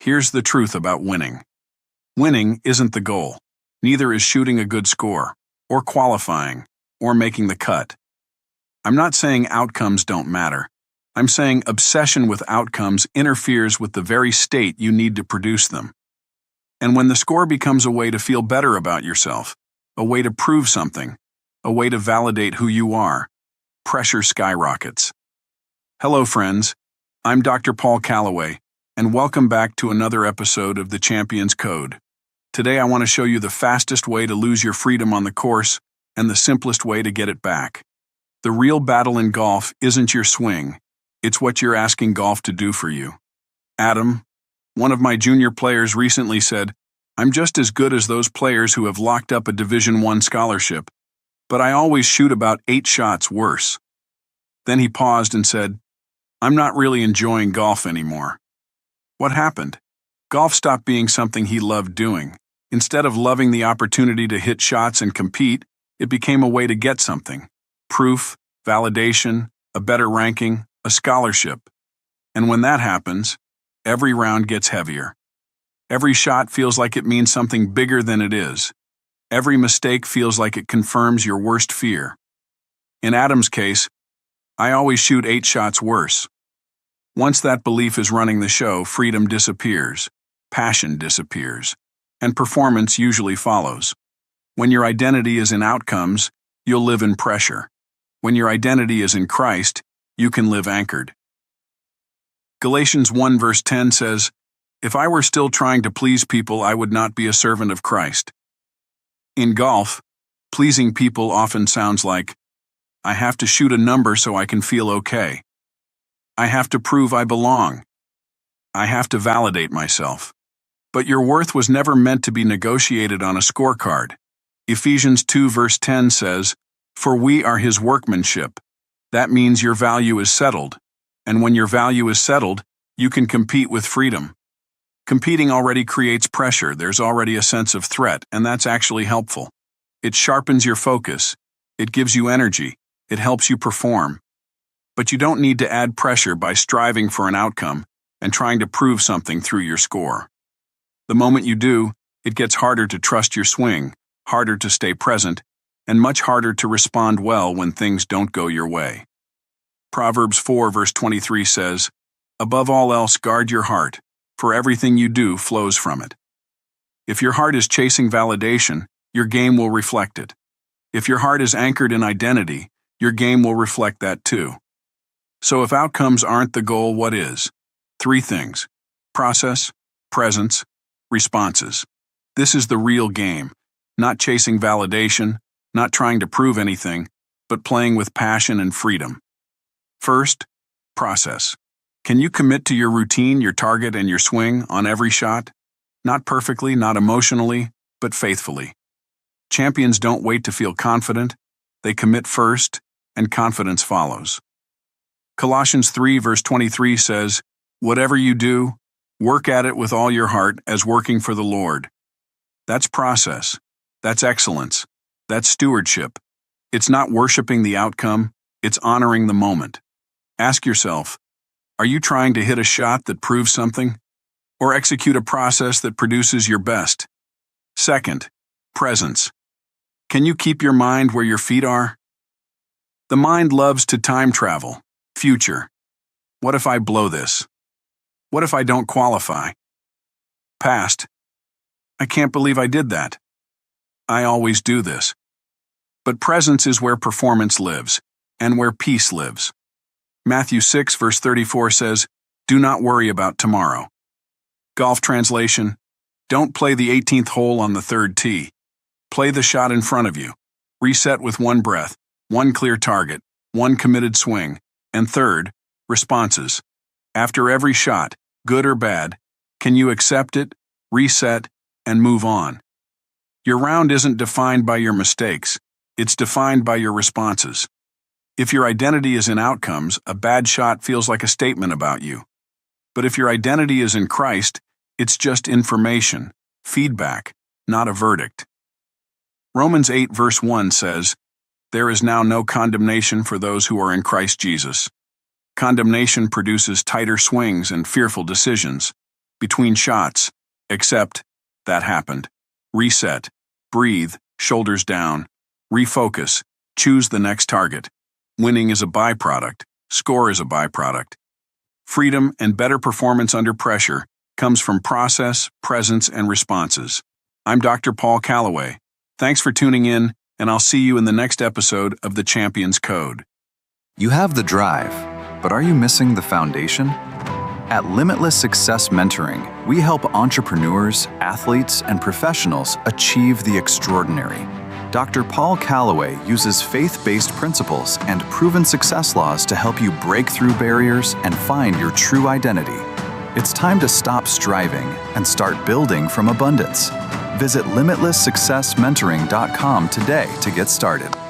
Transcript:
Here's the truth about winning. Winning isn't the goal. Neither is shooting a good score, or qualifying, or making the cut. I'm not saying outcomes don't matter. I'm saying obsession with outcomes interferes with the very state you need to produce them. And when the score becomes a way to feel better about yourself, a way to prove something, a way to validate who you are, pressure skyrockets. Hello, friends. I'm Dr. Paul Callaway, and welcome back to another episode of The Champion's Code. Today I want to show you the fastest way to lose your freedom on the course and the simplest way to get it back. The real battle in golf isn't your swing, it's what you're asking golf to do for you. Adam, one of my junior players, recently said, "I'm just as good as those players who have locked up a Division I scholarship, but I always shoot about 8 shots worse." Then he paused and said, "I'm not really enjoying golf anymore." What happened? Golf stopped being something he loved doing. Instead of loving the opportunity to hit shots and compete, it became a way to get something. Proof, validation, a better ranking, a scholarship. And when that happens, every round gets heavier. Every shot feels like it means something bigger than it is. Every mistake feels like it confirms your worst fear. In Adam's case, I always shoot 8 shots worse. Once that belief is running the show, freedom disappears, passion disappears, and performance usually follows. When your identity is in outcomes, you'll live in pressure. When your identity is in Christ, you can live anchored. Galatians 1 verse 10 says, "If I were still trying to please people, I would not be a servant of Christ." In golf, pleasing people often sounds like, "I have to shoot a number so I can feel okay. I have to prove I belong. I have to validate myself." But your worth was never meant to be negotiated on a scorecard. Ephesians 2 verse 10 says, "For we are his workmanship." That means your value is settled. And when your value is settled, you can compete with freedom. Competing already creates pressure. There's already a sense of threat, and that's actually helpful. It sharpens your focus. It gives you energy. It helps you perform. But you don't need to add pressure by striving for an outcome and trying to prove something through your score. The moment you do, it gets harder to trust your swing, harder to stay present, and much harder to respond well when things don't go your way. Proverbs 4 verse 23 says, "Above all else, guard your heart, for everything you do flows from it." If your heart is chasing validation, your game will reflect it. If your heart is anchored in identity, your game will reflect that too. So if outcomes aren't the goal, what is? 3 things: process, presence, responses. This is the real game, not chasing validation, not trying to prove anything, but playing with passion and freedom. First, process. Can you commit to your routine, your target, and your swing on every shot? Not perfectly, not emotionally, but faithfully. Champions don't wait to feel confident. They commit first, and confidence follows. Colossians 3 verse 23 says, "Whatever you do, work at it with all your heart as working for the Lord." That's process. That's excellence. That's stewardship. It's not worshiping the outcome, it's honoring the moment. Ask yourself, are you trying to hit a shot that proves something? Or execute a process that produces your best? Second, presence. Can you keep your mind where your feet are? The mind loves to time travel. Future. What if I blow this? What if I don't qualify? Past. I can't believe I did that. I always do this. But presence is where performance lives, and where peace lives. Matthew 6 verse 34 says, "Do not worry about tomorrow." Golf translation: don't play the 18th hole on the 3rd tee. Play the shot in front of you. Reset with one breath, one clear target, one committed swing. And third, responses. After every shot, good or bad, can you accept it, reset, and move on? Your round isn't defined by your mistakes, it's defined by your responses. If your identity is in outcomes, a bad shot feels like a statement about you. But if your identity is in Christ, it's just information, feedback, not a verdict. Romans 8 verse 1 says, "There is now no condemnation for those who are in Christ Jesus." Condemnation produces tighter swings and fearful decisions, between shots. Accept, that happened. Reset, breathe, shoulders down. Refocus, choose the next target. Winning is a byproduct. Score is a byproduct. Freedom and better performance under pressure comes from process, presence, and responses. I'm Dr. Paul Callaway. Thanks for tuning in, and I'll see you in the next episode of The Champion's Code. You have the drive, but are you missing the foundation? At Limitless Success Mentoring, we help entrepreneurs, athletes, and professionals achieve the extraordinary. Dr. Paul Callaway uses faith-based principles and proven success laws to help you break through barriers and find your true identity. It's time to stop striving and start building from abundance. Visit limitlesssuccessmentoring.com today to get started.